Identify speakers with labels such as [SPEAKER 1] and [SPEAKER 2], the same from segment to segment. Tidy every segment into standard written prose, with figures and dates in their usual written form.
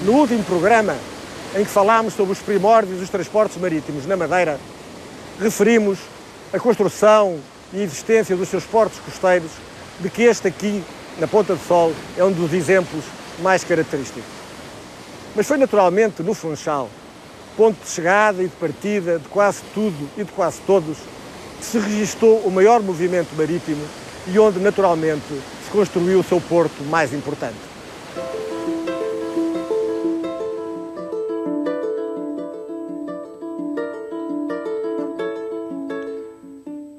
[SPEAKER 1] No último programa, em que falámos sobre os primórdios dos transportes marítimos na Madeira, referimos a construção e existência dos seus portos costeiros, de que este aqui, na Ponta do Sol, é um dos exemplos mais característicos. Mas foi naturalmente no Funchal, ponto de chegada e de partida de quase tudo e de quase todos, que se registou o maior movimento marítimo e onde, naturalmente, se construiu o seu porto mais importante.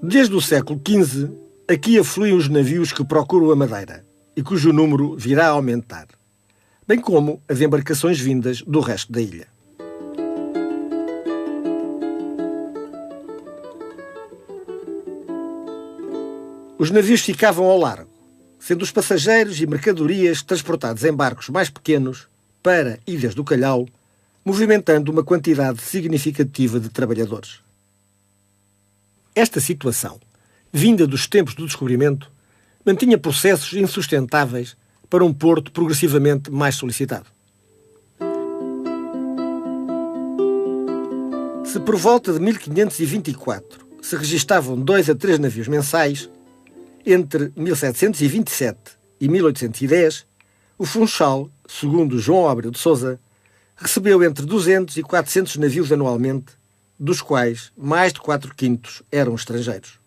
[SPEAKER 1] Desde o século XV, aqui afluem os navios que procuram a Madeira e cujo número virá a aumentar, bem como as embarcações vindas do resto da ilha. Os navios ficavam ao largo, sendo os passageiros e mercadorias transportados em barcos mais pequenos para ilhas do Calhau, movimentando uma quantidade significativa de trabalhadores. Esta situação, vinda dos tempos do descobrimento, mantinha processos insustentáveis para um porto progressivamente mais solicitado. Se por volta de 1524 se registavam 2 a 3 navios mensais, entre 1727 e 1810, o Funchal, segundo João Abreu de Sousa, recebeu entre 200 e 400 navios anualmente, dos quais mais de 4/5 eram estrangeiros.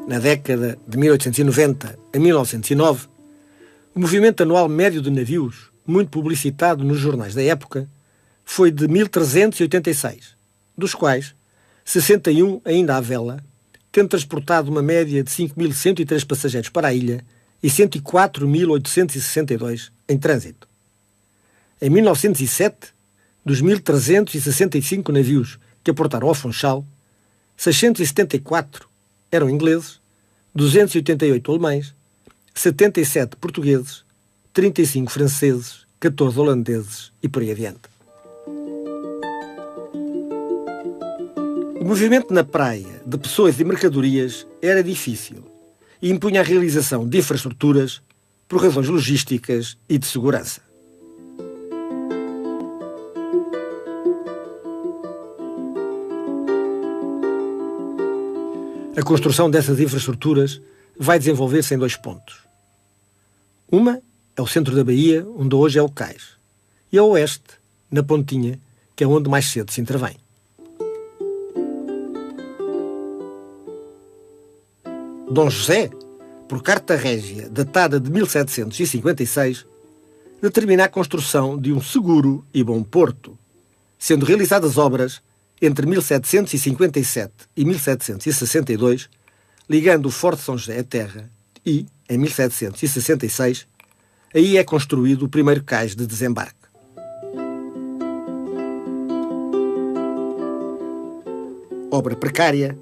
[SPEAKER 1] Na década de 1890 a 1909, o movimento anual médio de navios, muito publicitado nos jornais da época, foi de 1.386, dos quais 61 ainda à vela, tendo transportado uma média de 5.103 passageiros para a ilha e 104.862 em trânsito. Em 1907, dos 1.365 navios que aportaram ao Funchal, 674 eram ingleses, 288 alemães, 77 portugueses, 35 franceses, 14 holandeses e por aí adiante. O movimento na praia de pessoas e mercadorias era difícil e impunha a realização de infraestruturas por razões logísticas e de segurança. A construção dessas infraestruturas vai desenvolver-se em 2 pontos. Uma é o centro da baía, onde hoje é o cais, e a oeste, na Pontinha, que é onde mais cedo se intervém. Dom José, por carta régia datada de 1756, determina a construção de um seguro e bom porto, sendo realizadas obras entre 1757 e 1762, ligando o Forte São José à terra e, em 1766, aí é construído o primeiro cais de desembarque. Obra precária,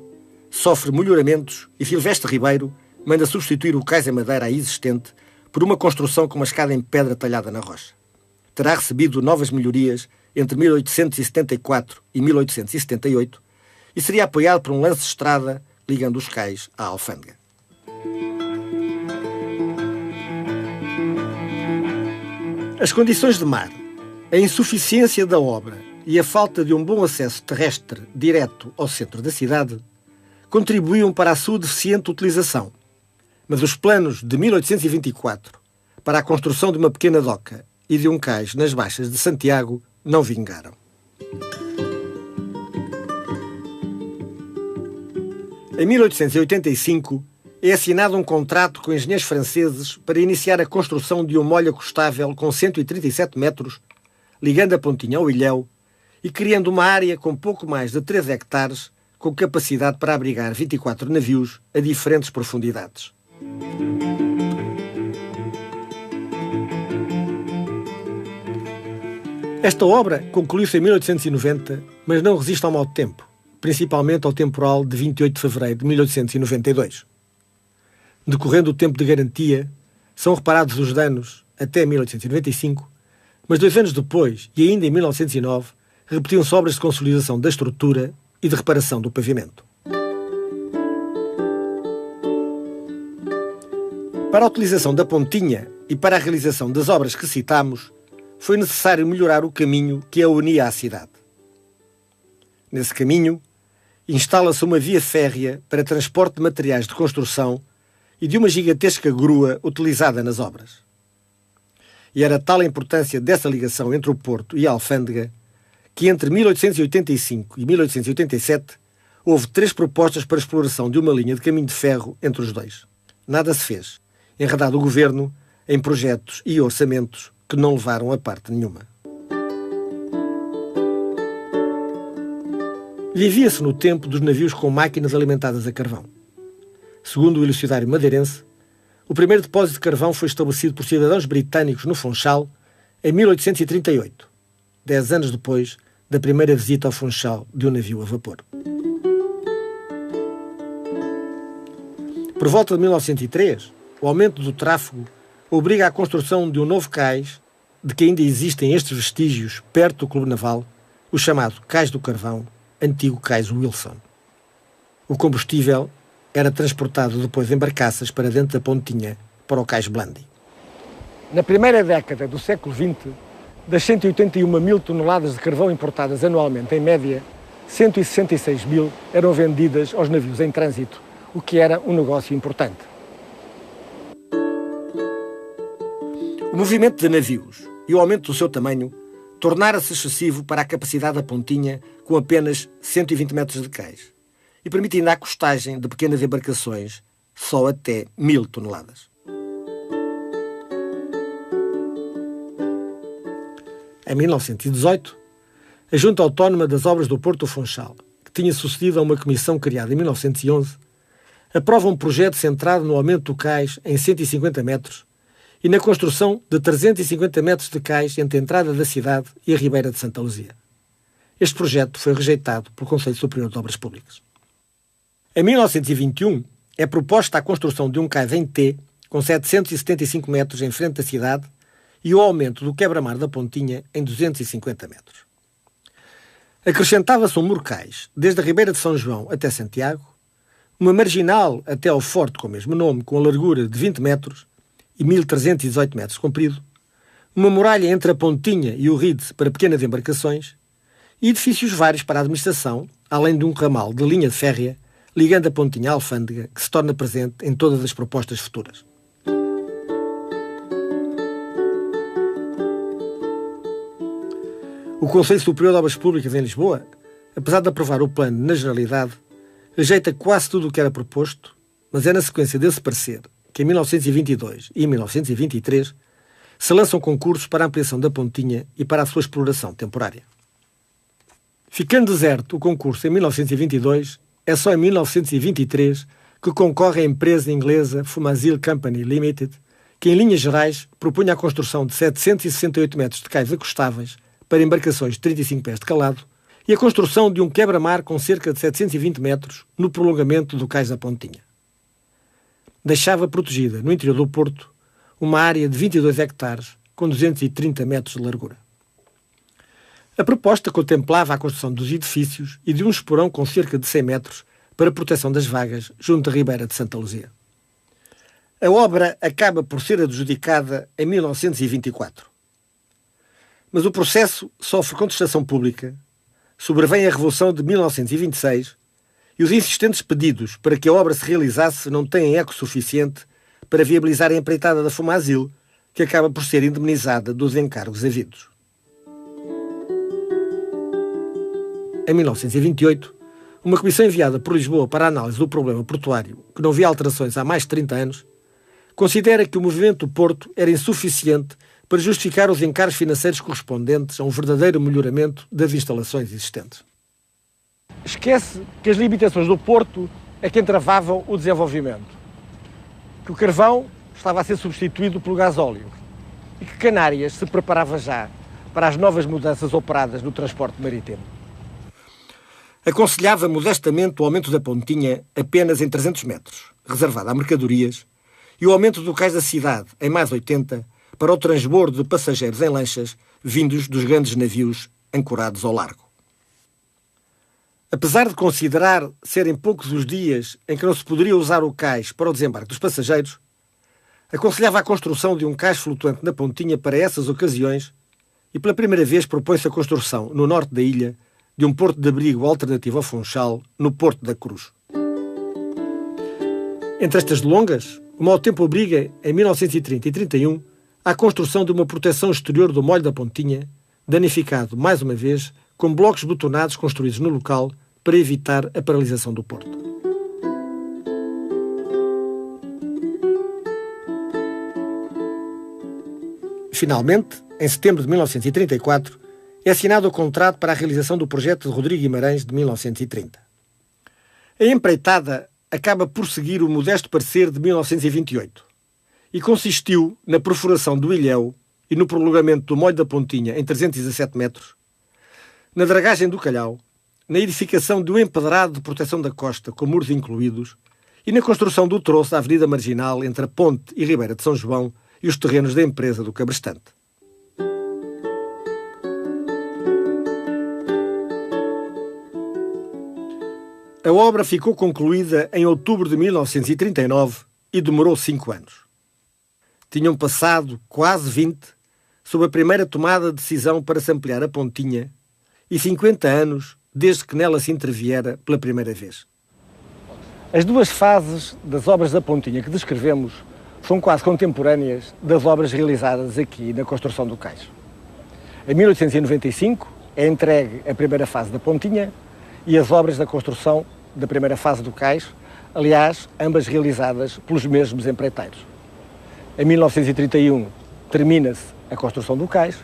[SPEAKER 1] sofre melhoramentos e Silvestre Ribeiro manda substituir o cais em madeira aí existente por uma construção com uma escada em pedra talhada na rocha. Terá recebido novas melhorias entre 1874 e 1878 e seria apoiado por um lance-estrada ligando os cais à alfândega. As condições de mar, a insuficiência da obra e a falta de um bom acesso terrestre direto ao centro da cidade contribuíam para a sua deficiente utilização, mas os planos de 1824 para a construção de uma pequena doca e de um cais nas baixas de Santiago não vingaram. Em 1885, é assinado um contrato com engenheiros franceses para iniciar a construção de um molho acostável com 137 metros, ligando a Pontinha ao Ilhéu e criando uma área com pouco mais de 3 hectares, com capacidade para abrigar 24 navios a diferentes profundidades. Esta obra concluiu-se em 1890, mas não resiste ao mau tempo, principalmente ao temporal de 28 de fevereiro de 1892. Decorrendo o tempo de garantia, são reparados os danos até 1895, mas 2 anos depois, e ainda em 1909, repetiam-se obras de consolidação da estrutura e de reparação do pavimento. Para a utilização da Pontinha, e para a realização das obras que citamos, foi necessário melhorar o caminho que a unia à cidade. Nesse caminho, instala-se uma via férrea para transporte de materiais de construção e de uma gigantesca grua utilizada nas obras. E era tal a importância dessa ligação entre o Porto e a Alfândega que entre 1885 e 1887 houve 3 propostas para a exploração de uma linha de caminho de ferro entre os dois. Nada se fez, enredado o governo em projetos e orçamentos que não levaram a parte nenhuma. Vivia-se no tempo dos navios com máquinas alimentadas a carvão. Segundo o elucidário madeirense, o primeiro depósito de carvão foi estabelecido por cidadãos britânicos no Funchal em 1838, 10 anos depois da primeira visita ao Funchal de um navio a vapor. Por volta de 1903, o aumento do tráfego obriga à construção de um novo cais, de que ainda existem estes vestígios perto do Clube Naval, o chamado Cais do Carvão, antigo Cais Wilson. O combustível era transportado depois em barcaças para dentro da pontinha, para o Cais Blandi. Na primeira década do século XX, das 181 mil toneladas de carvão importadas anualmente, em média, 166 mil eram vendidas aos navios em trânsito, o que era um negócio importante. O movimento de navios e o aumento do seu tamanho tornara-se excessivo para a capacidade da pontinha com apenas 120 metros de cais e permitindo a costagem de pequenas embarcações só até 1000 toneladas. Em 1918, a Junta Autónoma das Obras do Porto do Funchal, que tinha sucedido a uma comissão criada em 1911, aprova um projeto centrado no aumento do cais em 150 metros e na construção de 350 metros de cais entre a entrada da cidade e a Ribeira de Santa Luzia. Este projeto foi rejeitado pelo Conselho Superior de Obras Públicas. Em 1921, é proposta a construção de um cais em T, com 775 metros em frente à cidade, e o aumento do quebra-mar da pontinha em 250 metros. Acrescentava-se um muro-cais, desde a Ribeira de São João até Santiago, uma marginal até ao forte com o mesmo nome, com a largura de 20 metros e 1318 metros comprido, uma muralha entre a pontinha e o ride para pequenas embarcações e edifícios vários para a administração, além de um ramal de linha férrea ligando a pontinha à Alfândega, que se torna presente em todas as propostas futuras. O Conselho Superior de Obras Públicas em Lisboa, apesar de aprovar o plano na generalidade, rejeita quase tudo o que era proposto, mas é na sequência desse parecer que em 1922 e 1923 se lançam concursos para a ampliação da pontinha e para a sua exploração temporária. Ficando deserto o concurso em 1922, é só em 1923 que concorre a empresa inglesa Fumazil Company Limited, que em linhas gerais propunha a construção de 768 metros de cais acostáveis para embarcações de 35 pés de calado e a construção de um quebra-mar com cerca de 720 metros no prolongamento do cais da pontinha. Deixava protegida, no interior do Porto, uma área de 22 hectares com 230 metros de largura. A proposta contemplava a construção dos edifícios e de um esporão com cerca de 100 metros para proteção das vagas junto à Ribeira de Santa Luzia. A obra acaba por ser adjudicada em 1924. Mas o processo sofre contestação pública, sobrevém a Revolução de 1926 e os insistentes pedidos para que a obra se realizasse não têm eco suficiente para viabilizar a empreitada da Fumazil, que acaba por ser indemnizada dos encargos havidos. Em 1928, uma comissão enviada por Lisboa para a análise do problema portuário, que não via alterações há mais de 30 anos, considera que o movimento do Porto era insuficiente para justificar os encargos financeiros correspondentes a um verdadeiro melhoramento das instalações existentes. Esquece que as limitações do Porto é que entravavam o desenvolvimento, que o carvão estava a ser substituído pelo gasóleo e que Canárias se preparava já para as novas mudanças operadas no transporte marítimo. Aconselhava modestamente o aumento da pontinha apenas em 300 metros, reservado a mercadorias, e o aumento do cais da cidade em mais 80 para o transbordo de passageiros em lanchas vindos dos grandes navios ancorados ao largo. Apesar de considerar serem poucos os dias em que não se poderia usar o cais para o desembarque dos passageiros, Aconselhava a construção de um cais flutuante na pontinha para essas ocasiões e pela primeira vez propõe-se a construção, no norte da ilha, de um porto de abrigo alternativo ao Funchal, no Porto da Cruz. Entre estas delongas, o mau tempo obriga, em 1930 e 31, à construção de uma proteção exterior do molho da pontinha, danificado, mais uma vez, com blocos betonados construídos no local para evitar a paralisação do porto. Finalmente, em setembro de 1934, é assinado o contrato para a realização do projeto de Rodrigo Guimarães de 1930. A empreitada acaba por seguir o modesto parecer de 1928 e consistiu na perfuração do ilhéu e no prolongamento do molho da pontinha em 317 metros, na dragagem do calhau, na edificação de um empedrado de proteção da costa com muros incluídos e na construção do troço da Avenida Marginal entre a Ponte e Ribeira de São João e os terrenos da empresa do Cabrestante. A obra ficou concluída em outubro de 1939 e demorou 5 anos. Tinham passado quase 20 sob a primeira tomada de decisão para se ampliar a pontinha e 50 anos desde que nela se interviera pela primeira vez. As duas fases das obras da pontinha que descrevemos são quase contemporâneas das obras realizadas aqui na construção do cais. Em 1895 é entregue a primeira fase da pontinha e as obras da construção da primeira fase do cais, aliás, ambas realizadas pelos mesmos empreiteiros. Em 1931 termina-se a construção do cais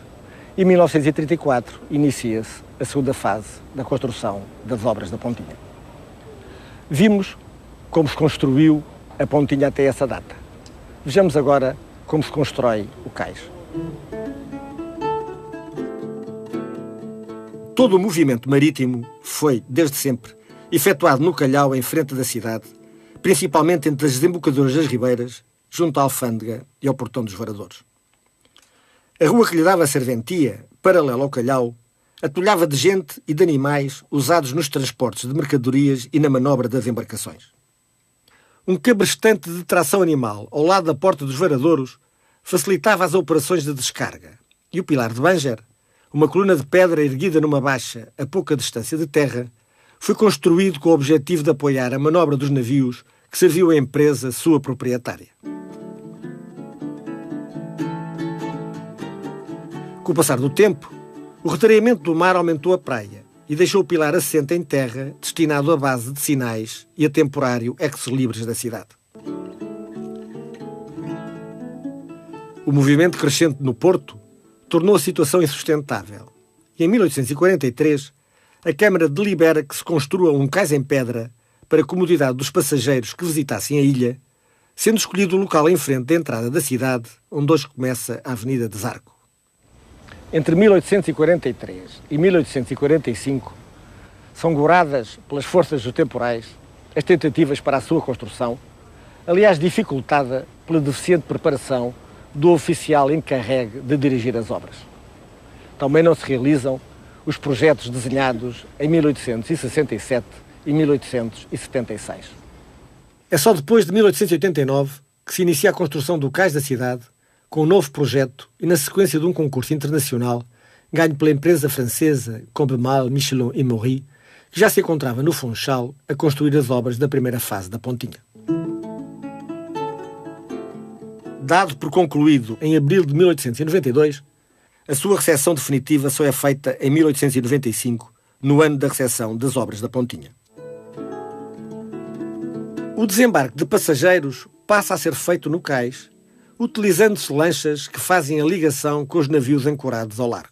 [SPEAKER 1] e em 1934 inicia-se a segunda fase da construção das obras da pontinha. Vimos como se construiu a pontinha até essa data. Vejamos agora como se constrói o cais. Todo o movimento marítimo foi, desde sempre, efetuado no calhau em frente da cidade, principalmente entre as desembocaduras das ribeiras, junto à alfândega e ao portão dos varadores. A rua que lhe dava serventia, paralela ao calhau, atulhava de gente e de animais usados nos transportes de mercadorias e na manobra das embarcações. Um cabrestante de tração animal ao lado da porta dos varadouros facilitava as operações de descarga, e o pilar de Bânger, uma coluna de pedra erguida numa baixa a pouca distância de terra, foi construído com o objetivo de apoiar a manobra dos navios que serviu à empresa sua proprietária. Com o passar do tempo, o retareamento do mar aumentou a praia e deixou o pilar assente em terra, destinado à base de sinais e a temporário ex-libris da cidade. O movimento crescente no porto tornou a situação insustentável e, em 1843, a Câmara delibera que se construa um cais em pedra para a comodidade dos passageiros que visitassem a ilha, sendo escolhido o local em frente da entrada da cidade, onde hoje começa a Avenida de Zarco. Entre 1843 e 1845, são goradas pelas forças dos temporais as tentativas para a sua construção, aliás dificultada pela deficiente preparação do oficial encarregue de dirigir as obras. Também não se realizam os projetos desenhados em 1867 e 1876. É só depois de 1889 que se inicia a construção do cais da cidade, com um novo projeto e na sequência de um concurso internacional ganho pela empresa francesa Combemal, Michelin e Maury, que já se encontrava no Funchal a construir as obras da primeira fase da pontinha. Dado por concluído em abril de 1892, a sua recepção definitiva só é feita em 1895, no ano da recepção das obras da pontinha. O desembarque de passageiros passa a ser feito no cais, utilizando-se lanchas que fazem a ligação com os navios ancorados ao largo.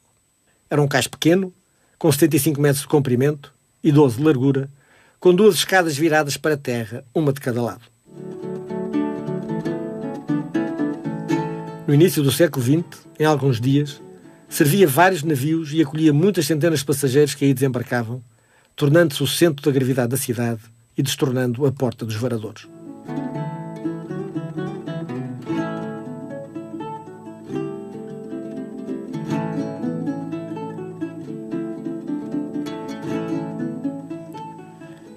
[SPEAKER 1] Era um cais pequeno, com 75 metros de comprimento e 12 de largura, com 2 escadas viradas para a terra, uma de cada lado. No início do século XX, em alguns dias, servia vários navios e acolhia muitas centenas de passageiros que aí desembarcavam, tornando-se o centro da gravidade da cidade e destornando a porta dos varadores.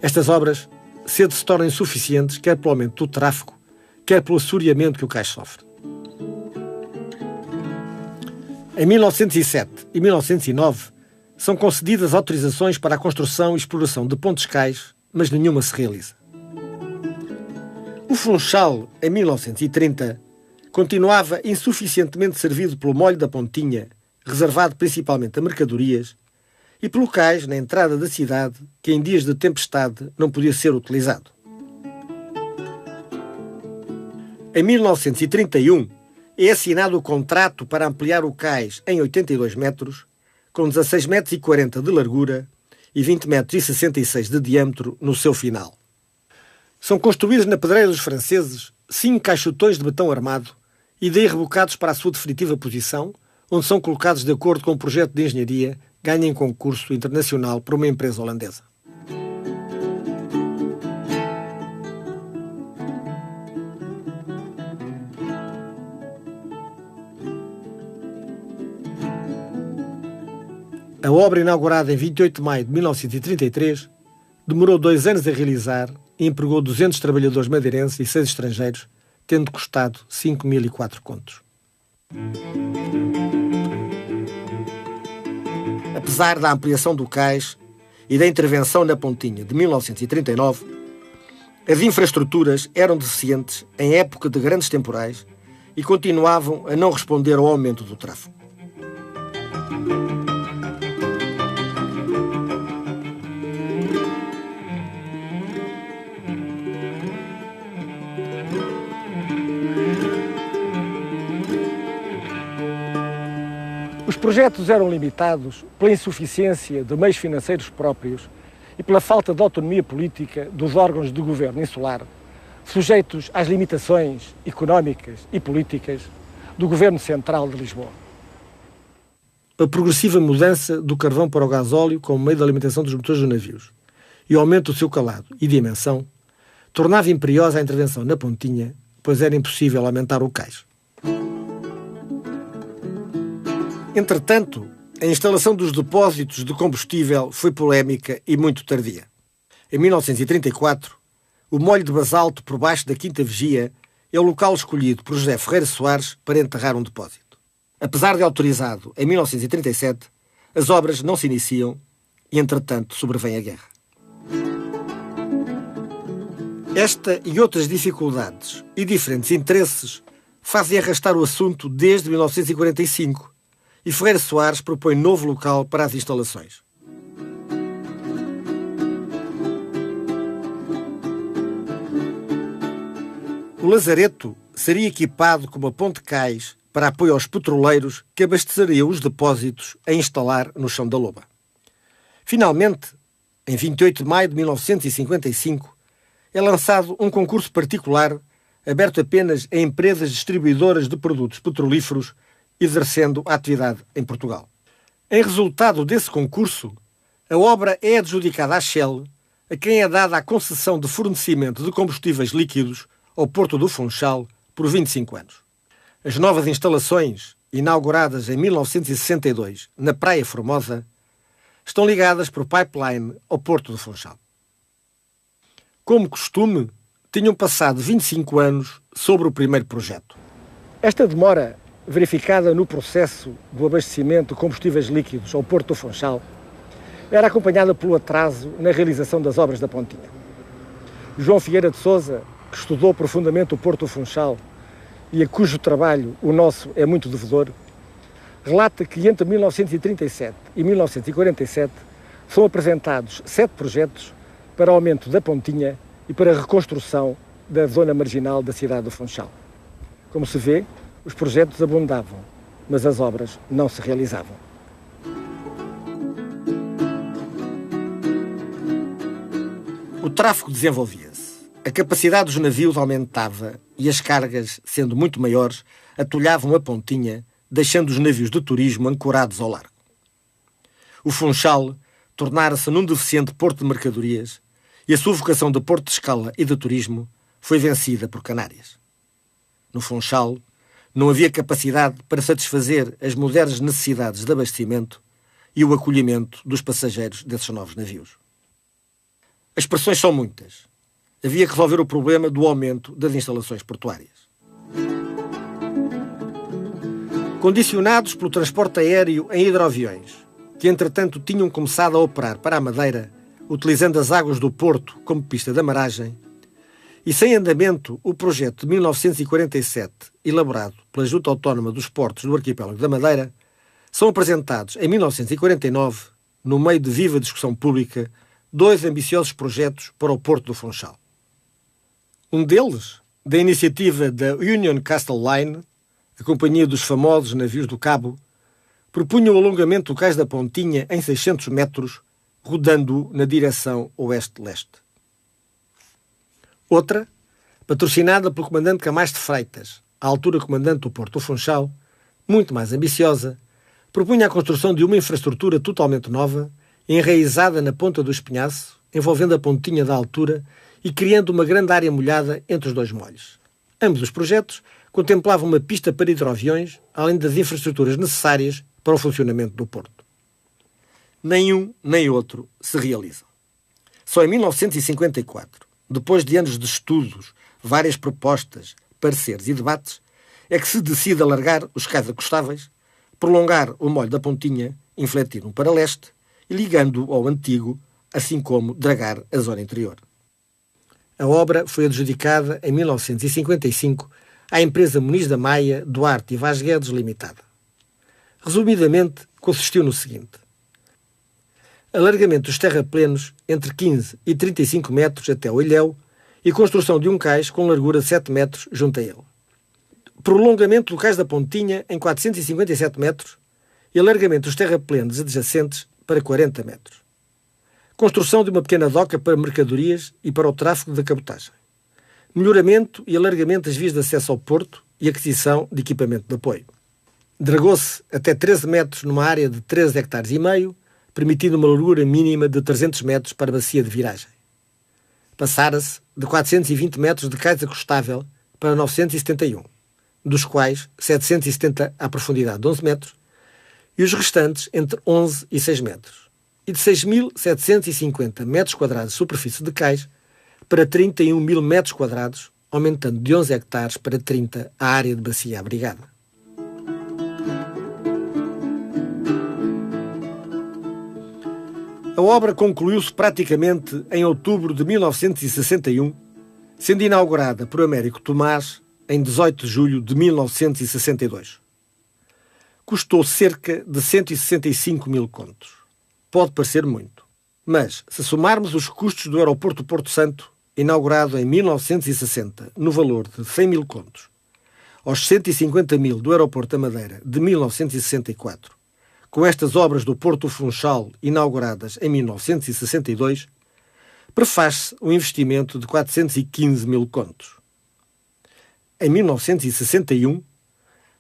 [SPEAKER 1] Estas obras cedo se tornam insuficientes, quer pelo aumento do tráfego, quer pelo assoreamento que o cais sofre. Em 1907 e 1909 são concedidas autorizações para a construção e exploração de pontes cais, mas nenhuma se realiza. O Funchal, em 1930, continuava insuficientemente servido pelo molho da Pontinha, reservado principalmente a mercadorias, e pelo cais na entrada da cidade, que em dias de tempestade não podia ser utilizado. Em 1931, é assinado o contrato para ampliar o cais em 82 metros, com 16,40 metros de largura e 20,66 metros de diâmetro no seu final. São construídos na pedreira dos franceses 5 caixotões de betão armado e daí rebocados para a sua definitiva posição, onde são colocados de acordo com um projeto de engenharia ganho em concurso internacional por uma empresa holandesa. A obra, inaugurada em 28 de maio de 1933, demorou 2 anos a realizar e empregou 200 trabalhadores madeirenses e 6 estrangeiros, tendo custado 5.004 contos. Apesar da ampliação do cais e da intervenção na Pontinha de 1939, as infraestruturas eram deficientes em época de grandes temporais e continuavam a não responder ao aumento do tráfego.
[SPEAKER 2] Os projetos eram limitados pela insuficiência de meios financeiros próprios e pela falta de autonomia política dos órgãos de governo insular, sujeitos às limitações económicas e políticas do governo central de Lisboa.
[SPEAKER 1] A progressiva mudança do carvão para o gasóleo como meio de alimentação dos motores dos navios e o aumento do seu calado e dimensão tornava imperiosa a intervenção na Pontinha, pois era impossível aumentar o cais. Entretanto, a instalação dos depósitos de combustível foi polémica e muito tardia. Em 1934, o molho de basalto por baixo da Quinta Vigia é o local escolhido por José Ferreira Soares para enterrar um depósito. Apesar de autorizado em 1937, as obras não se iniciam e, entretanto, sobrevém a guerra. Esta e outras dificuldades e diferentes interesses fazem arrastar o assunto desde 1945 e Ferreira Soares propõe novo local para as instalações. O lazareto seria equipado com uma ponte cais para apoio aos petroleiros que abasteceriam os depósitos a instalar no chão da Loba. Finalmente, em 28 de maio de 1955, é lançado um concurso particular aberto apenas a empresas distribuidoras de produtos petrolíferos exercendo a atividade em Portugal. Em resultado desse concurso, a obra é adjudicada à Shell, a quem é dada a concessão de fornecimento de combustíveis líquidos ao Porto do Funchal por 25 anos. As novas instalações, inauguradas em 1962 na Praia Formosa, estão ligadas por pipeline ao Porto do Funchal. Como costume, tinham passado 25 anos sobre o primeiro projeto.
[SPEAKER 2] Esta demora, verificada no processo do abastecimento de combustíveis líquidos ao Porto do Funchal, era acompanhada pelo atraso na realização das obras da Pontinha. João Figueira de Sousa, que estudou profundamente o Porto do Funchal e a cujo trabalho o nosso é muito devedor, relata que entre 1937 e 1947 são apresentados 7 projetos para aumento da Pontinha e para a reconstrução da zona marginal da cidade do Funchal. Como se vê, os projetos abundavam, mas as obras não se realizavam.
[SPEAKER 1] O tráfego desenvolvia-se, a capacidade dos navios aumentava e as cargas, sendo muito maiores, atolhavam a Pontinha, deixando os navios de turismo ancorados ao largo. O Funchal tornara-se num deficiente porto de mercadorias e a sua vocação de porto de escala e de turismo foi vencida por Canárias. No Funchal, não havia capacidade para satisfazer as modernas necessidades de abastecimento e o acolhimento dos passageiros desses novos navios. As pressões são muitas.
[SPEAKER 2] havia que resolver o problema do aumento das instalações portuárias. Condicionados pelo transporte aéreo em hidroaviões, que entretanto tinham começado a operar para a Madeira, utilizando as águas do Porto como pista de amaragem, e sem andamento o projeto de 1947, elaborado pela Junta Autónoma dos Portos do Arquipélago da Madeira, são apresentados em 1949, no meio de viva discussão pública, dois ambiciosos projetos para o Porto do Funchal. Um deles, da iniciativa da Union Castle Line, a companhia dos famosos navios do Cabo, propunha o alongamento do Cais da Pontinha em 600 metros, rodando-o na direção oeste-leste. Outra, patrocinada pelo comandante Camacho de Freitas, à altura comandante do Porto do Funchal, muito mais ambiciosa, propunha a construção de uma infraestrutura totalmente nova, enraizada na ponta do Espinhaço, envolvendo a pontinha da altura e criando uma grande área molhada entre os dois molhos. Ambos os projetos contemplavam uma pista para hidroaviões, além das infraestruturas necessárias para o funcionamento do porto. Nenhum nem outro se realizam. Só em 1954, depois de anos de estudos, várias propostas, pareceres e debates, é que se decide alargar os cais acostáveis, prolongar o molho da pontinha, infletir-no para leste e ligando-o ao antigo, assim como dragar a zona interior. A obra foi adjudicada em 1955 à empresa Muniz da Maia, Duarte e Vaz Guedes Limitada. Resumidamente, consistiu no seguinte: alargamento dos terraplenos entre 15 e 35 metros até o ilhéu e construção de um cais com largura de 7 metros junto a ele. Prolongamento do Cais da Pontinha em 457 metros e alargamento dos terraplenos adjacentes para 40 metros. Construção de uma pequena doca para mercadorias e para o tráfego da cabotagem. Melhoramento e alargamento das vias de acesso ao porto e aquisição de equipamento de apoio. Dragou-se até 13 metros numa área de 13 hectares e meio, permitindo uma largura mínima de 300 metros para a bacia de viragem. Passara-se de 420 metros de cais acostável para 971, dos quais 770 à profundidade de 11 metros e os restantes entre 11 e 6 metros, e de 6.750 metros quadrados de superfície de cais para 31.000 metros quadrados, aumentando de 11 hectares para 30 a área de bacia abrigada. A obra concluiu-se praticamente em outubro de 1961, sendo inaugurada por Américo Tomás em 18 de julho de 1962. Custou cerca de 165 mil contos. Pode parecer muito, mas se somarmos os custos do aeroporto do Porto Santo, inaugurado em 1960 no valor de 100 mil contos, aos 150 mil do aeroporto da Madeira de 1964, com estas obras do Porto do Funchal inauguradas em 1962, prefaz-se um investimento de 415 mil contos. Em 1961,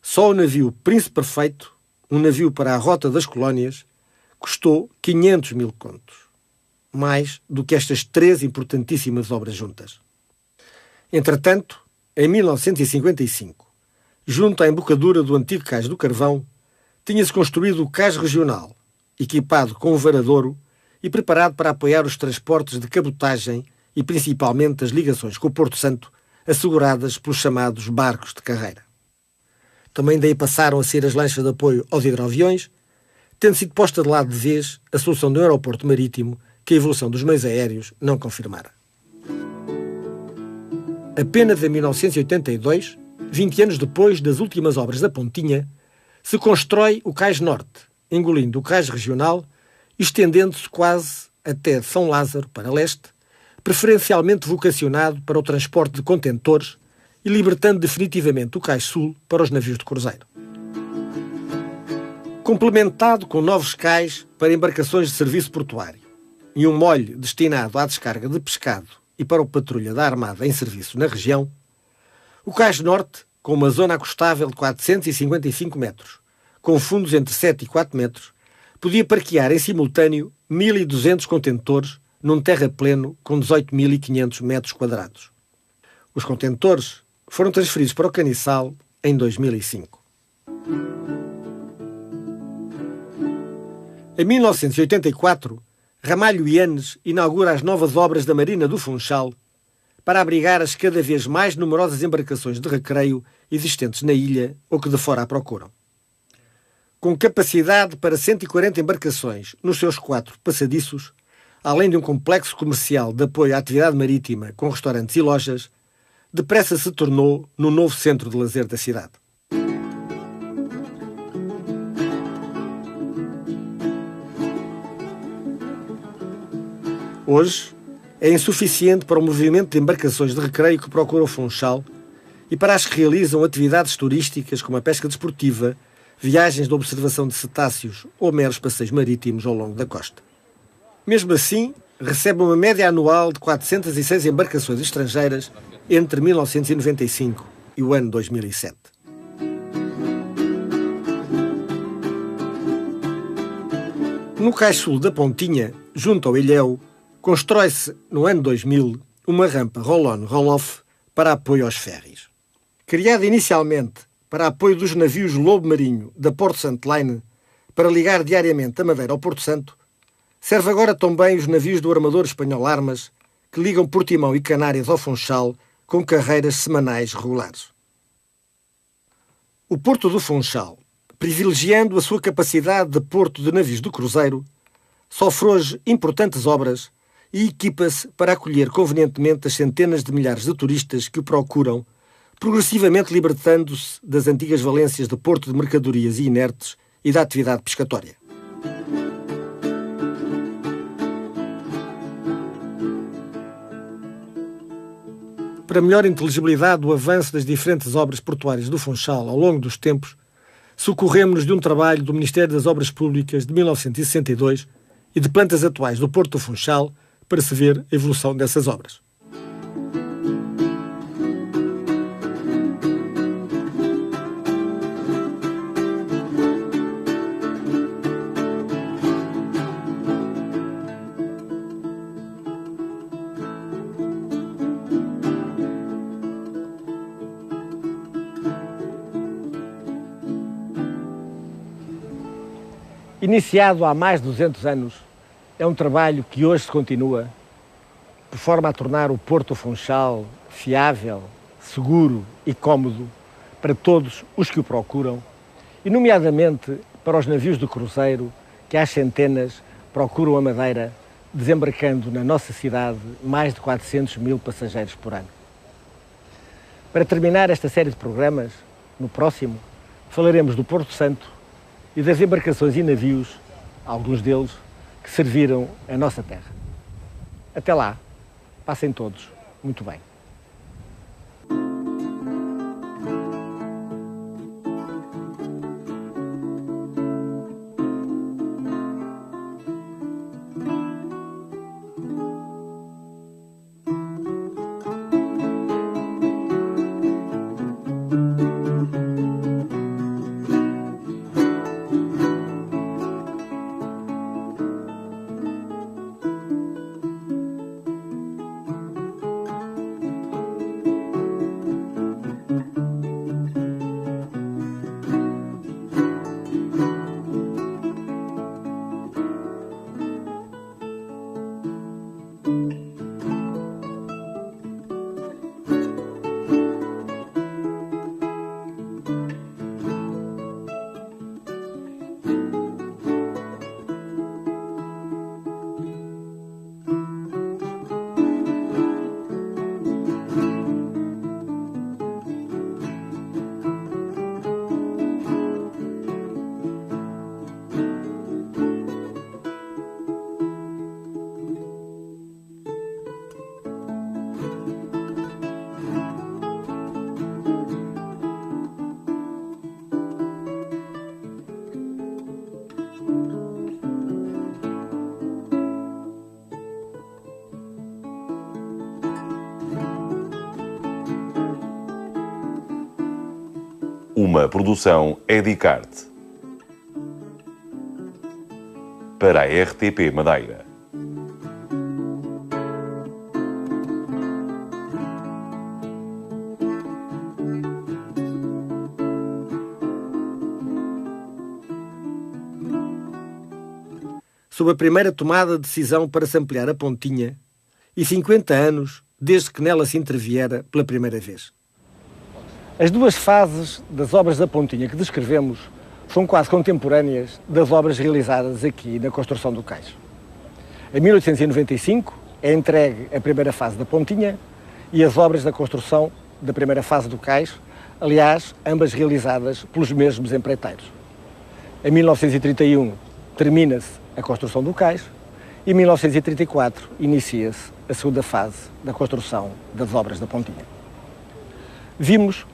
[SPEAKER 2] só o navio Príncipe Perfeito, um navio para a Rota das Colónias, custou 500 mil contos, mais do que estas três importantíssimas obras juntas. Entretanto, em 1955, junto à embocadura do antigo Cais do Carvão, tinha-se construído o Cais Regional, equipado com um varadouro e preparado para apoiar os transportes de cabotagem e principalmente as ligações com o Porto Santo, asseguradas pelos chamados barcos de carreira. Também daí passaram a ser as lanchas de apoio aos hidroaviões, tendo sido posta de lado de vez a solução do aeroporto marítimo que a evolução dos meios aéreos não confirmara. Apenas em 1982, 20 anos depois das últimas obras da Pontinha, se constrói o Cais Norte, engolindo o Cais Regional e estendendo-se quase até São Lázaro para leste, preferencialmente vocacionado para o transporte de contentores e libertando definitivamente o Cais Sul para os navios de cruzeiro. Complementado com novos cais para embarcações de serviço portuário e um molho destinado à descarga de pescado e para o patrulha da Armada em serviço na região, o Cais Norte, com uma zona acostável de 455 metros, com fundos entre 7 e 4 metros, podia parquear em simultâneo 1.200 contentores num terrapleno com 18.500 metros quadrados. Os contentores foram transferidos para o Caniçal em 2005. Em 1984, Ramalho Yanes inaugura as novas obras da Marina do Funchal, para abrigar as cada vez mais numerosas embarcações de recreio existentes na ilha ou que de fora a procuram. Com capacidade para 140 embarcações nos seus 4 passadiços, além de um complexo comercial de apoio à atividade marítima com restaurantes e lojas, depressa se tornou no novo centro de lazer da cidade. Hoje, é insuficiente para o movimento de embarcações de recreio que procuram o Funchal e para as que realizam atividades turísticas como a pesca desportiva, viagens de observação de cetáceos ou meros passeios marítimos ao longo da costa. Mesmo assim, recebe uma média anual de 406 embarcações estrangeiras entre 1995 e o ano 2007. No cais sul da Pontinha, junto ao Ilhéu, constrói-se, no ano 2000, uma rampa roll-on, roll-off para apoio aos ferries. Criada inicialmente para apoio dos navios Lobo Marinho da Porto Santo Line, para ligar diariamente a Madeira ao Porto Santo, serve agora também os navios do armador espanhol Armas, que ligam Portimão e Canárias ao Funchal com carreiras semanais regulares. O Porto do Funchal, privilegiando a sua capacidade de porto de navios do cruzeiro, sofre hoje importantes obras e equipa-se para acolher convenientemente as centenas de milhares de turistas que o procuram, progressivamente libertando-se das antigas valências de porto de mercadorias e inertes e da atividade pescatória. Para melhor inteligibilidade do avanço das diferentes obras portuárias do Funchal ao longo dos tempos, socorremos-nos de um trabalho do Ministério das Obras Públicas de 1962 e de plantas atuais do Porto do Funchal para se ver a evolução dessas obras.
[SPEAKER 1] Iniciado há mais de 200 anos, é um trabalho que hoje se continua, de forma a tornar o Porto do Funchal fiável, seguro e cómodo para todos os que o procuram, e nomeadamente para os navios do cruzeiro que às centenas procuram a Madeira, desembarcando na nossa cidade mais de 400 mil passageiros por ano. Para terminar esta série de programas, no próximo, falaremos do Porto Santo e das embarcações e navios, alguns deles, que serviram a nossa terra. Até lá, passem todos muito bem.
[SPEAKER 3] Uma produção Edicart para a RTP Madeira.
[SPEAKER 2] Sob a primeira tomada de decisão para se ampliar a Pontinha, e 50 anos desde que nela se interviera pela primeira vez. As duas fases das obras da Pontinha que descrevemos são quase contemporâneas das obras realizadas aqui na construção do cais. Em 1895 é entregue a primeira fase da Pontinha e as obras da construção da primeira fase do cais, aliás, ambas realizadas pelos mesmos empreiteiros. Em 1931 termina-se a construção do cais e em 1934 inicia-se a segunda fase da construção das obras da Pontinha. Vimos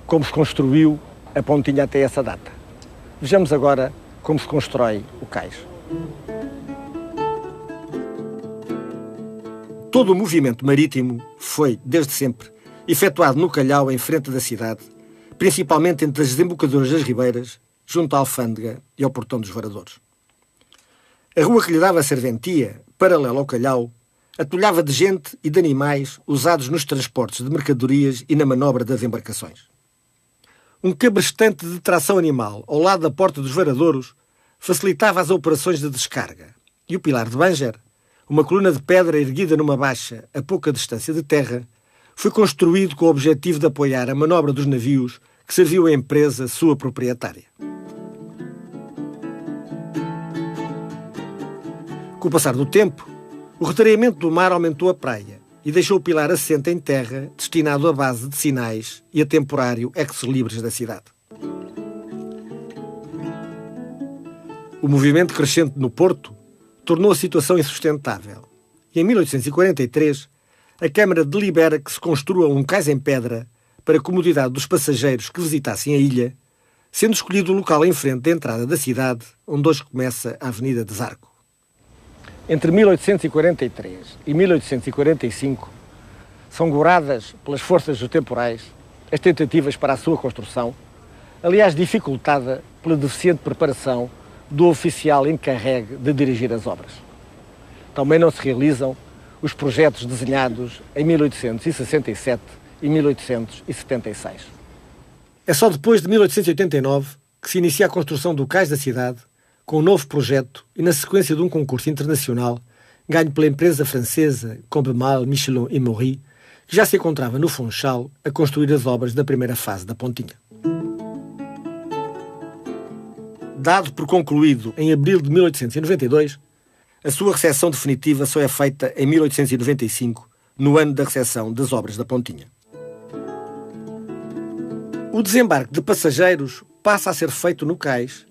[SPEAKER 2] como se construiu a Pontinha até essa data. Vejamos agora como se constrói o cais. Todo o movimento marítimo foi, desde sempre, efetuado no Calhau, em frente da cidade, principalmente entre as desembocaduras das ribeiras, junto à alfândega e ao portão dos varadores. A rua que lhe dava serventia, paralela ao Calhau, atulhava de gente e de animais usados nos transportes de mercadorias e na manobra das embarcações. Um cabrestante de tração animal ao lado da porta dos varadouros facilitava as operações de descarga, e o pilar de Bânger, uma coluna de pedra erguida numa baixa a pouca distância de terra, foi construído com o objetivo de apoiar a manobra dos navios que serviu a empresa sua proprietária. Com o passar do tempo, o retalhamento do mar aumentou a praia e deixou o pilar assente em terra, destinado à base de sinais e a temporário ex-libris da cidade. O movimento crescente no porto tornou a situação insustentável e, em 1843, a Câmara delibera que se construa um cais em pedra para a comodidade dos passageiros que visitassem a ilha, sendo escolhido o local em frente da entrada da cidade, onde hoje começa a Avenida de Zarco. Entre 1843 e 1845, são goradas pelas forças dos temporais as tentativas para a sua construção, aliás dificultada pela deficiente preparação do oficial encarregue de dirigir as obras. Também não se realizam os projetos desenhados em 1867 e 1876. É só depois de 1889 que se inicia a construção do cais da cidade, com um novo projeto e na sequência de um concurso internacional ganho pela empresa francesa Combemal, Michelin e Maury, que já se encontrava no Funchal a construir as obras da primeira fase da Pontinha. Dado por concluído em abril de 1892, a sua recepção definitiva só é feita em 1895, no ano da recepção das obras da Pontinha. O desembarque de passageiros passa a ser feito no cais,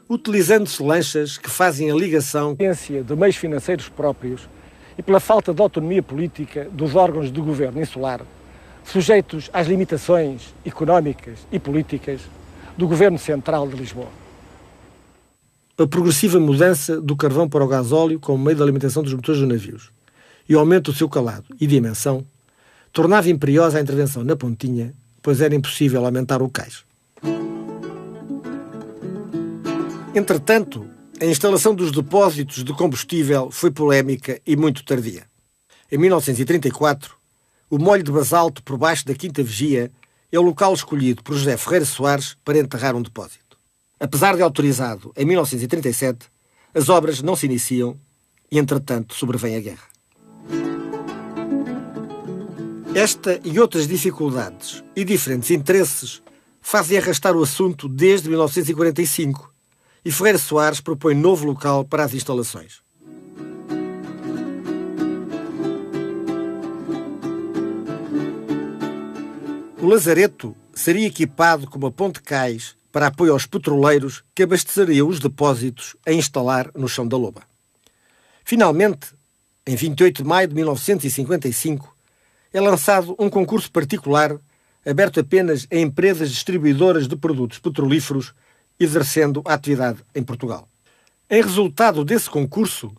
[SPEAKER 2] utilizando-se lanchas que fazem a ligação de meios financeiros próprios e pela falta de autonomia política dos órgãos de governo insular, sujeitos às limitações económicas e políticas do governo central de Lisboa. A progressiva mudança do carvão para o gasóleo como meio de alimentação dos motores dos navios e o aumento do seu calado e dimensão tornava imperiosa a intervenção na Pontinha, pois era impossível aumentar o cais. Entretanto, a instalação dos depósitos de combustível foi polémica e muito tardia. Em 1934, o molho de basalto por baixo da Quinta Vigia é o local escolhido por José Ferreira Soares para enterrar um depósito. Apesar de autorizado em 1937, as obras não se iniciam e, entretanto, sobrevém a guerra. Esta e outras dificuldades e diferentes interesses fazem arrastar o assunto desde 1945 e Ferreira Soares propõe novo local para as instalações. O lazareto seria equipado com uma ponte cais para apoio aos petroleiros que abasteceriam os depósitos a instalar no chão da Loba. Finalmente, em 28 de maio de 1955, é lançado um concurso particular aberto apenas a empresas distribuidoras de produtos petrolíferos exercendo a atividade em Portugal. Em resultado desse concurso,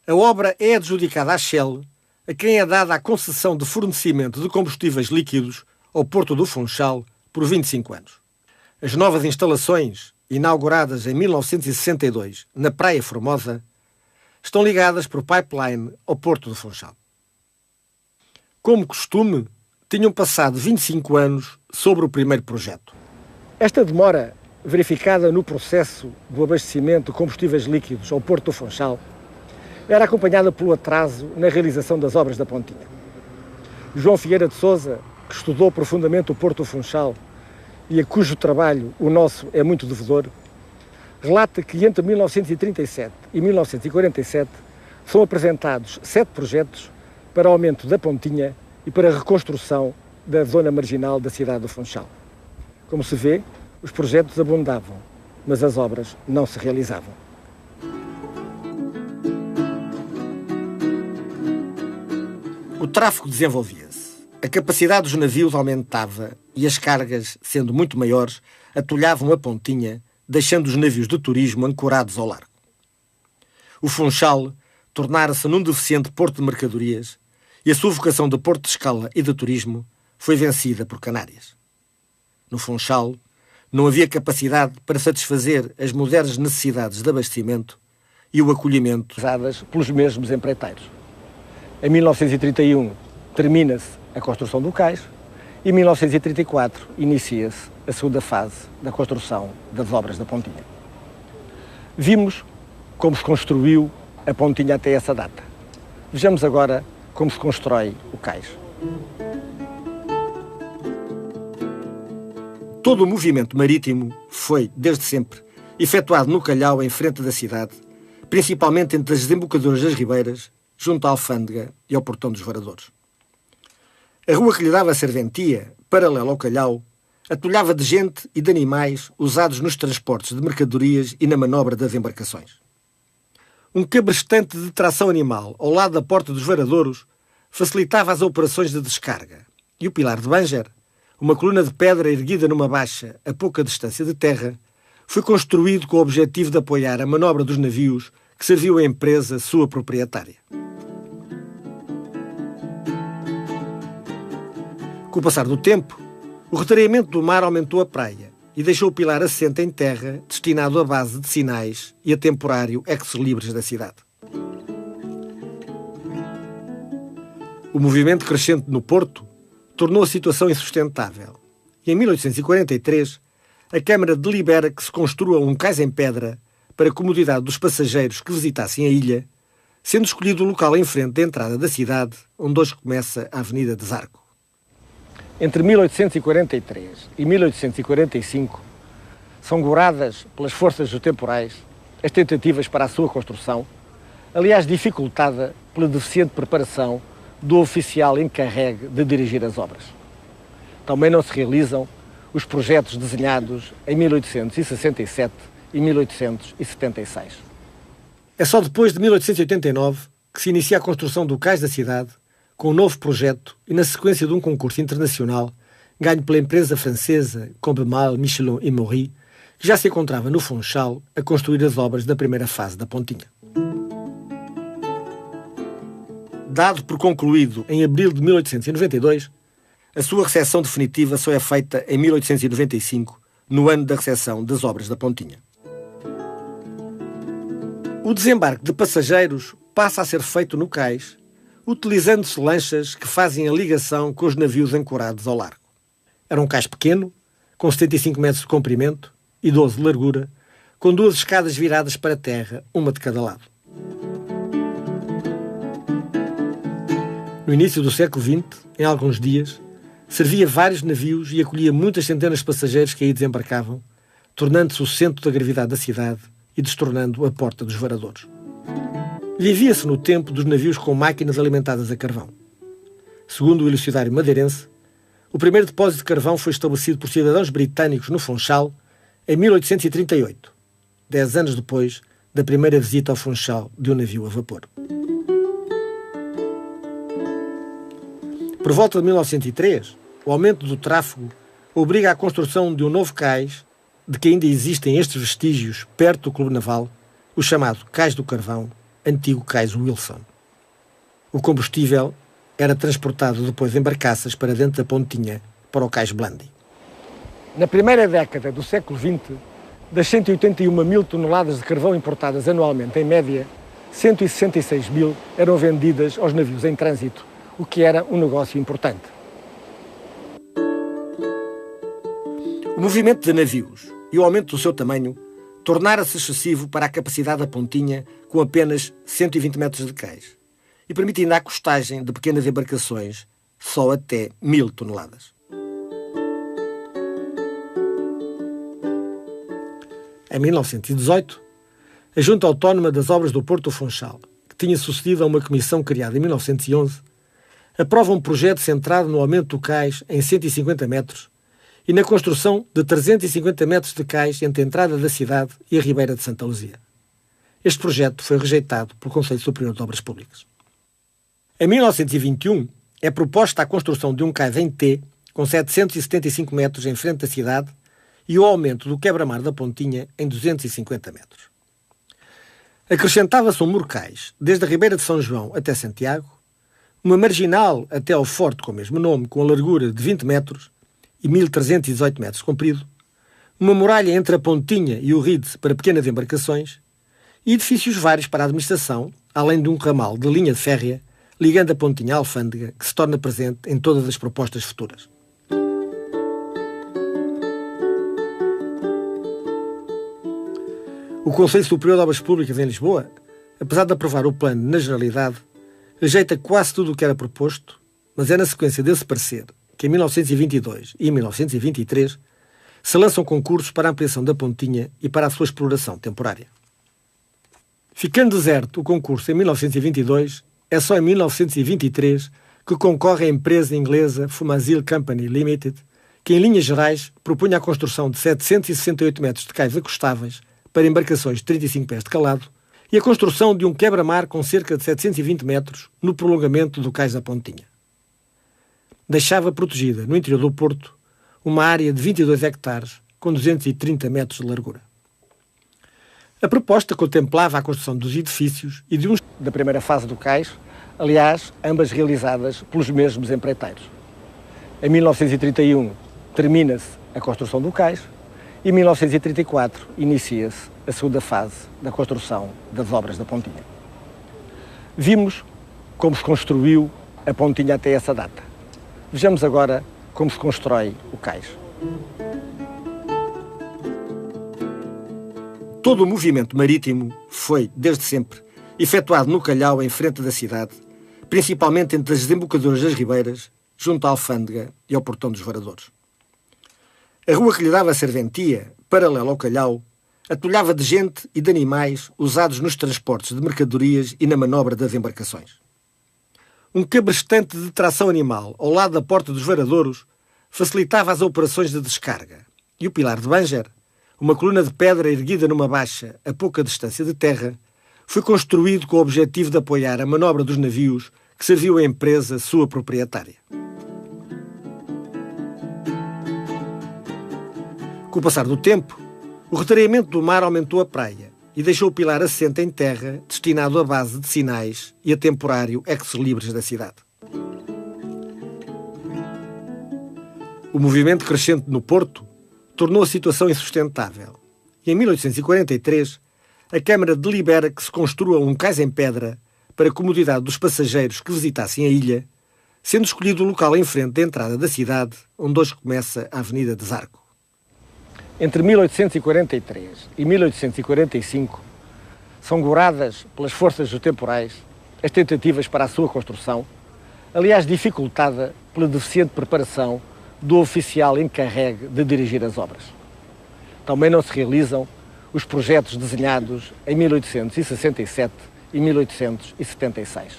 [SPEAKER 2] a obra é adjudicada à Shell, a quem é dada a concessão de fornecimento de combustíveis líquidos ao Porto do Funchal por 25 anos. As novas instalações, inauguradas em 1962 na Praia Formosa, estão ligadas por pipeline ao Porto do Funchal. Como costume, tinham passado 25 anos sobre o primeiro projeto. Esta demora, verificada no processo do abastecimento de combustíveis líquidos ao Porto do Funchal, era acompanhada pelo atraso na realização das obras da Pontinha. João Figueira de Sousa, que estudou profundamente o Porto do Funchal e a cujo trabalho o nosso é muito devedor, relata que entre 1937 e 1947 são apresentados 7 projetos para aumento da Pontinha e para a reconstrução da zona marginal da cidade do Funchal. Como se vê, os projetos abundavam, mas as obras não se realizavam. O tráfego desenvolvia-se, a capacidade dos navios aumentava e as cargas, sendo muito maiores, atolhavam a Pontinha, deixando os navios de turismo ancorados ao largo. O Funchal tornara-se num deficiente porto de mercadorias e a sua vocação de porto de escala e de turismo foi vencida por Canárias. No Funchal, não havia capacidade para satisfazer as modernas necessidades de abastecimento e o acolhimento dadas pelos mesmos empreiteiros. Em 1931 termina-se a construção do cais e em 1934 inicia-se a segunda fase da construção das obras da Pontinha. Vimos como se construiu a Pontinha até essa data. Vejamos agora como se constrói o cais. Todo o movimento marítimo foi, desde sempre, efetuado no Calhau em frente da cidade, principalmente entre as desembocaduras das ribeiras, junto à Alfândega e ao Portão dos Varadores. A rua que lhe dava serventia, paralela ao Calhau, atolhava de gente e de animais usados nos transportes de mercadorias e na manobra das embarcações. Um cabrestante de tração animal ao lado da Porta dos Varadouros facilitava as operações de descarga, e o Pilar de Bânger, uma coluna de pedra erguida numa baixa a pouca distância de terra, foi construído com o objetivo de apoiar a manobra dos navios que serviu a empresa sua proprietária. Com o passar do tempo, o retalhamento do mar aumentou a praia e deixou o pilar assente em terra, destinado à base de sinais e a temporário ex-libris da cidade. O movimento crescente no Porto tornou a situação insustentável e, em 1843, a Câmara delibera que se construa um cais em pedra para a comodidade dos passageiros que visitassem a ilha, sendo escolhido o local em frente da entrada da cidade, onde hoje começa a Avenida de Zarco. Entre 1843 e 1845, são goradas pelas forças dos temporais as tentativas para a sua construção, aliás dificultada pela deficiente preparação do oficial encarregue de dirigir as obras. Também não se realizam os projetos desenhados em 1867 e 1876. É só depois de 1889 que se inicia a construção do cais da cidade, com um novo projeto e na sequência de um concurso internacional ganho pela empresa francesa Combemal, Michelin e Maury, que já se encontrava no Funchal a construir as obras da primeira fase da Pontinha. Dado por concluído em abril de 1892, a sua recepção definitiva só é feita em 1895, no ano da recepção das obras da Pontinha. O desembarque de passageiros passa a ser feito no cais, utilizando-se lanchas que fazem a ligação com os navios ancorados ao largo. Era um cais pequeno, com 75 metros de comprimento e 12 de largura, com 2 escadas viradas para a terra, uma de cada lado. No início do século XX, em alguns dias, servia vários navios e acolhia muitas centenas de passageiros que aí desembarcavam, tornando-se o centro da gravidade da cidade e destornando a Porta dos Varadores. Vivia-se no tempo dos navios com máquinas alimentadas a carvão. Segundo o elucidário madeirense, o primeiro depósito de carvão foi estabelecido por cidadãos britânicos no Funchal em 1838, 10 anos depois da primeira visita ao Funchal de um navio a vapor. Por volta de 1903, o aumento do tráfego obriga à construção de um novo cais, de que ainda existem estes vestígios perto do Clube Naval, o chamado Cais do Carvão, antigo cais Wilson. O combustível era transportado depois em barcaças para dentro da Pontinha, para o cais Blandi. Na primeira década do século XX, das 181 mil toneladas de carvão importadas anualmente, em média, 166 mil eram vendidas aos navios em trânsito, o que era um negócio importante. O movimento de navios e o aumento do seu tamanho tornara-se excessivo para a capacidade da Pontinha com apenas 120 metros de cais e permitindo a costagem de pequenas embarcações só até 1000 toneladas. Em 1918, a Junta Autónoma das Obras do Porto do Funchal, que tinha sucedido a uma comissão criada em 1911, aprova um projeto centrado no aumento do cais em 150 metros e na construção de 350 metros de cais entre a entrada da cidade e a Ribeira de Santa Luzia. Este projeto foi rejeitado pelo Conselho Superior de Obras Públicas. Em 1921, é proposta a construção de um cais em T, com 775 metros em frente da cidade, e o aumento do quebra-mar da Pontinha em 250 metros. Acrescentava-se um muro cais, desde a Ribeira de São João até Santiago, uma marginal até ao forte com o mesmo nome, com a largura de 20 metros e 1318 metros comprido, uma muralha entre a Pontinha e o Ride para pequenas embarcações e edifícios vários para a administração, além de um ramal de linha de férrea ligando a Pontinha à Alfândega, que se torna presente em todas as propostas futuras. O Conselho Superior de Obras Públicas em Lisboa, apesar de aprovar o plano na generalidade, rejeita quase tudo o que era proposto, mas é na sequência desse parecer que em 1922 e em 1923 se lançam concursos para a ampliação da Pontinha e para a sua exploração temporária. Ficando deserto o concurso em 1922, é só em 1923 que concorre a empresa inglesa Fumazil Company Limited, que em linhas gerais propunha a construção de 768 metros de cais acostáveis para embarcações de 35 pés de calado e a construção de um quebra-mar com cerca de 720 metros no prolongamento do cais da Pontinha. Deixava protegida, no interior do Porto, uma área de 22 hectares com 230 metros de largura. A proposta contemplava a construção dos edifícios e de uns da primeira fase do cais, aliás, ambas realizadas pelos mesmos empreiteiros. Em 1931 termina-se a construção do cais e em 1934 inicia-se a segunda fase da construção das obras da Pontinha. Vimos como se construiu a Pontinha até essa data. Vejamos agora como se constrói o cais. Todo o movimento marítimo foi, desde sempre, efetuado no Calhau, em frente da cidade, principalmente entre as desembocaduras das ribeiras, junto à Alfândega e ao Portão dos Varadores. A rua que lhe dava serventia, paralela ao Calhau, atulhava de gente e de animais usados nos transportes de mercadorias e na manobra das embarcações. Um cabrestante de tração animal ao lado da Porta dos Varadouros facilitava as operações de descarga, e o Pilar de Bânger, uma coluna de pedra erguida numa baixa a pouca distância de terra, foi construído com o objetivo de apoiar a manobra dos navios que serviu a empresa sua proprietária. Com o passar do tempo, o retalhamento do mar aumentou a praia e deixou o pilar assente em terra, destinado à base de sinais e a temporário ex-libris da cidade. O movimento crescente no Porto tornou a situação insustentável e, em 1843, a Câmara delibera que se construa um cais em pedra para a comodidade dos passageiros que visitassem a ilha, sendo escolhido o local em frente da entrada da cidade, onde hoje começa a Avenida de Zarco. Entre 1843 e 1845, são goradas pelas forças dos temporais as tentativas para a sua construção, aliás dificultada pela deficiente preparação do oficial encarregue de dirigir as obras. Também não se realizam os projetos desenhados em 1867 e 1876.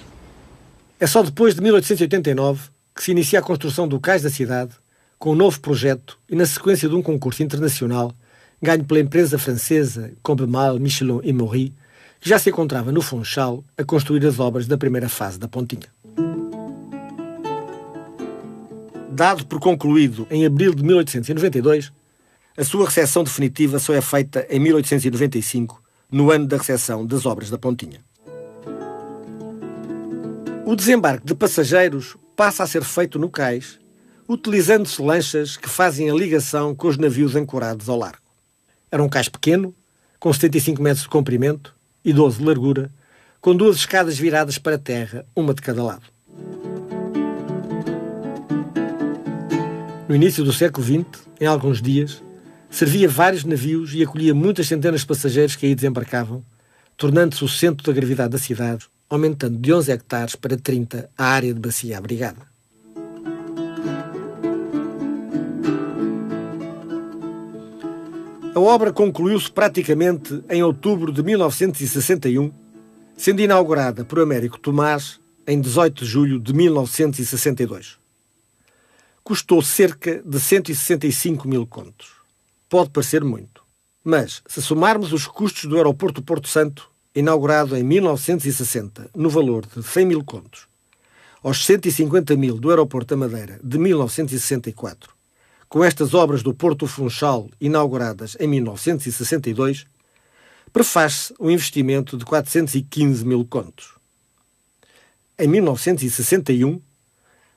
[SPEAKER 2] É só depois de 1889 que se inicia a construção do cais da cidade, com um novo projeto e na sequência de um concurso internacional ganho pela empresa francesa Combemal, Michelin e Maury, que já se encontrava no Funchal a construir as obras da primeira fase da Pontinha. Dado por concluído em abril de 1892, a sua recepção definitiva só é feita em 1895, no ano da recepção das obras da Pontinha. O desembarque de passageiros passa a ser feito no cais, utilizando-se lanchas que fazem a ligação com os navios ancorados ao largo. Era um cais pequeno, com 75 metros de comprimento e 12 de largura, com duas escadas viradas para a terra, uma de cada lado. No início do século XX, em alguns dias, servia vários navios e acolhia muitas centenas de passageiros que aí desembarcavam, tornando-se o centro da gravidade da cidade, aumentando de 11 hectares para 30 a área de bacia abrigada. A obra concluiu-se praticamente em outubro de 1961, sendo inaugurada por Américo Tomás em 18 de julho de 1962. Custou cerca de 165 mil contos. Pode parecer muito, mas se somarmos os custos do aeroporto Porto Santo, inaugurado em 1960, no valor de 100 mil contos, aos 150 mil do aeroporto da Madeira de 1964, com estas obras do Porto Funchal inauguradas em 1962, prefaz-se um investimento de 415 mil contos. Em 1961,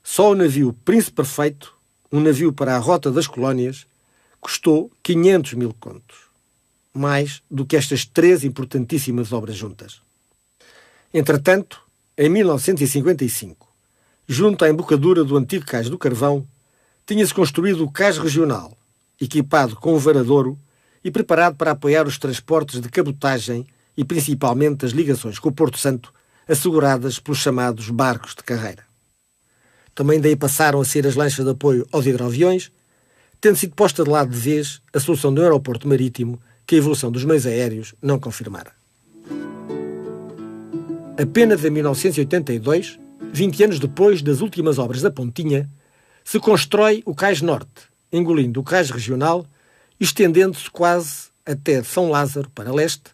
[SPEAKER 2] só o navio Príncipe Perfeito, um navio para a Rota das Colónias, custou 500 mil contos, mais do que estas três importantíssimas obras juntas. Entretanto, em 1955, junto à embocadura do antigo Cais do Carvão, tinha-se construído o Cais Regional, equipado com um varadouro e preparado para apoiar os transportes de cabotagem e principalmente as ligações com o Porto Santo, asseguradas pelos chamados barcos de carreira. Também daí passaram a ser as lanchas de apoio aos hidroaviões, tendo sido posta de lado de vez a solução do aeroporto marítimo que a evolução dos meios aéreos não confirmara. Apenas em 1982, 20 anos depois das últimas obras da Pontinha, se constrói o Cais Norte, engolindo o Cais Regional e estendendo-se quase até São Lázaro para leste,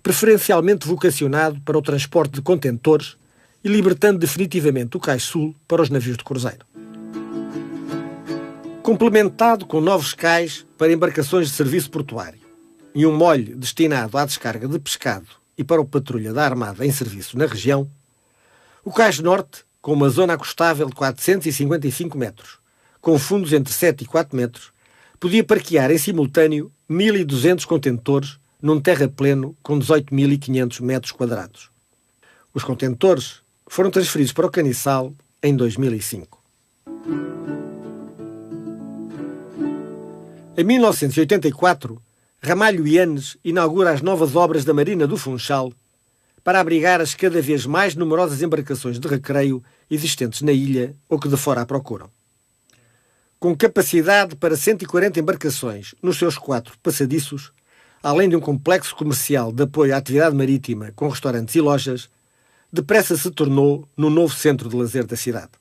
[SPEAKER 2] preferencialmente vocacionado para o transporte de contentores e libertando definitivamente o Cais Sul para os navios de cruzeiro. Complementado com novos cais para embarcações de serviço portuário e um molho destinado à descarga de pescado e para o patrulha da Armada em serviço na região, o Cais Norte, com uma zona acostável de 455 metros, com fundos entre 7 e 4 metros, podia parquear em simultâneo 1.200 contentores num terrapleno com 18.500 metros quadrados. Os contentores foram transferidos para o caniçal em 2005. Em 1984, Ramalho Yanes inaugura as novas obras da Marina do Funchal para abrigar as cada vez mais numerosas embarcações de recreio existentes na ilha ou que de fora a procuram. Com capacidade para 140 embarcações nos seus 4 passadiços, além de um complexo comercial de apoio à atividade marítima com restaurantes e lojas, depressa se tornou no novo centro de lazer da cidade.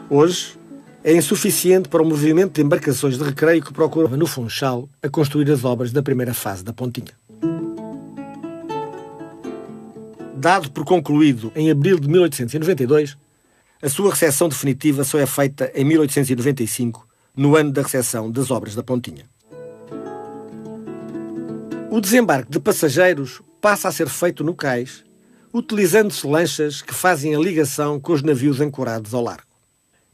[SPEAKER 2] Hoje, é insuficiente para o movimento de embarcações de recreio que procuram no Funchal a construir as obras da primeira fase da Pontinha. Dado por concluído em abril de 1892, a sua recepção definitiva só é feita em 1895, no ano da recepção das obras da Pontinha. O desembarque de passageiros passa a ser feito no cais, utilizando-se lanchas que fazem a ligação com os navios ancorados ao largo.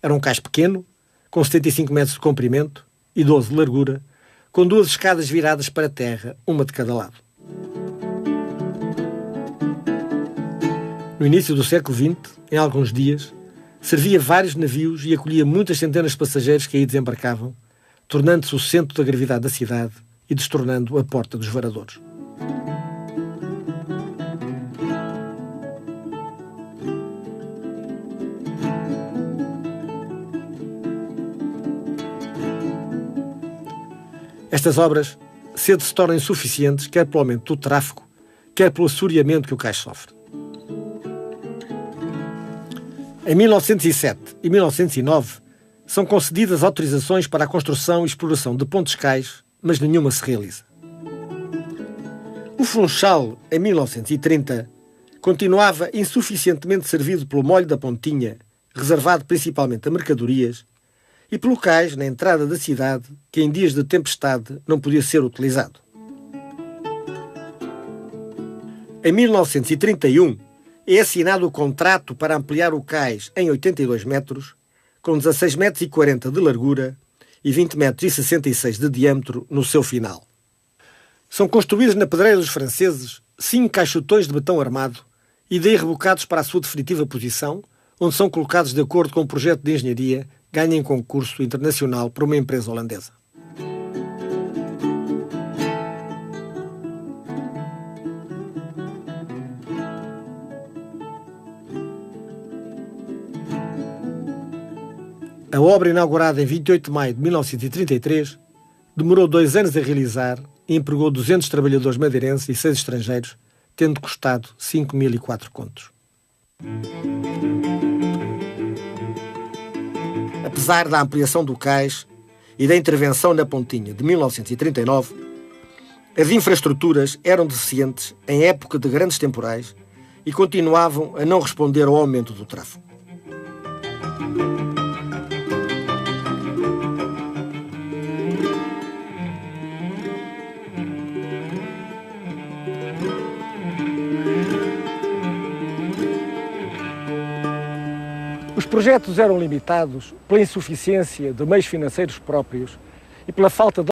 [SPEAKER 2] Era um cais pequeno, com 75 metros de comprimento e 12 de largura, com 2 escadas viradas para a terra, uma de cada lado. No início do século XX, em alguns dias, servia vários navios e acolhia muitas centenas de passageiros que aí desembarcavam, tornando-se o centro da gravidade da cidade e destornando a porta dos varadores. Estas obras cedo se tornam insuficientes, quer pelo aumento do tráfego, quer pelo assoreamento que o cais sofre. Em 1907 e 1909 são concedidas autorizações para a construção e exploração de pontes cais, mas nenhuma se realiza. O Funchal, em 1930, continuava insuficientemente servido pelo molho da Pontinha, reservado principalmente a mercadorias, e pelo cais na entrada da cidade, que em dias de tempestade não podia ser utilizado. Em 1931, é assinado o contrato para ampliar o cais em 82 metros, com 16 metros e 40 de largura e 20 metros e 66 de diâmetro no seu final. São construídos na pedreira dos franceses 5 caixotões de betão armado e daí rebocados para a sua definitiva posição, onde são colocados de acordo com um projeto de engenharia ganho em concurso internacional por uma empresa holandesa. A obra, inaugurada em 28 de maio de 1933, demorou 2 anos a realizar e empregou 200 trabalhadores madeirenses e 6 estrangeiros, tendo custado 5.004 contos. Apesar da ampliação do cais e da intervenção na Pontinha de 1939, as infraestruturas eram deficientes em época de grandes temporais e continuavam a não responder ao aumento do tráfego. Os projetos eram limitados pela insuficiência de meios financeiros próprios e pela falta de